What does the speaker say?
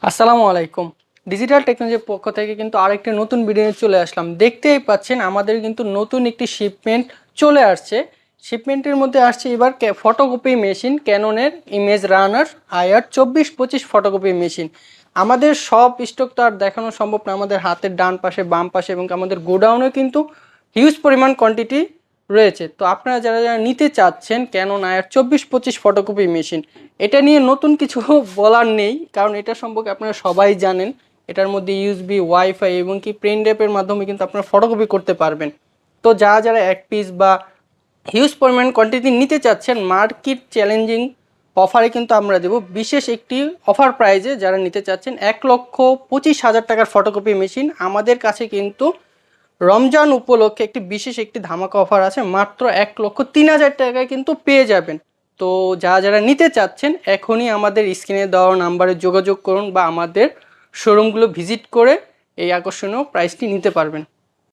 আসসালামু আলাইকুম। ডিজিটাল টেকনোলজির পক্ষ থেকে কিন্তু আরেকটি নতুন ভিডিও নিয়ে চলে আসলাম। দেখতেই পাচ্ছেন আমাদের কিন্তু নতুন একটি শিপমেন্ট চলে আসছে। শিপমেন্টের মধ্যে আসছে এবার ফটোকপি মেশিন, ক্যাননের ইমেজ রানার IR2425 ফটোকপি মেশিন। আমাদের সব স্টক তো আর দেখানো সম্ভব না, আমাদের হাতের ডান পাশে বাম পাশে এবং আমাদের গোডাউনে কিন্তু হিউজ পরিমাণ কোয়ান্টিটি রয়েছে। তো আপনারা যারা যারা নিতে চাচ্ছেন ক্যানন IR2425 ফটোকপি মেশিন, এটা নিয়ে নতুন কিছু বলার নেই, কারণ এটা সম্পর্কে আপনারা সবাই জানেন। এটার মধ্যে ইউএসবি, ওয়াইফাই এবং কি পেন ড্রাইভের মাধ্যমে কিন্তু আপনারা ফটোকপি করতে পারবেন। তো যারা যারা এক পিস বা হিউজ পরিমাণ কোয়ান্টিটি নিতে চাচ্ছেন, মার্কেট চ্যালেঞ্জিং অফারে কিন্তু আমরা দেব বিশেষ একটি অফার প্রাইজে। যারা নিতে চাচ্ছেন 1,25,000 টাকার ফটোকপি মেশিন, আমাদের কাছে কিন্তু রমজান উপলক্ষে একটি ধামাকা অফার আছে, মাত্র 1,03,000 টাকায় কিন্তু পেয়ে যাবেন। তো যারা যারা নিতে চাচ্ছেন এখনই আমাদের স্ক্রিনে দেওয়া নাম্বারে যোগাযোগ করুন বা আমাদের শোরুমগুলো ভিজিট করে এই আকর্ষণীয় প্রাইসটি নিতে পারবেন।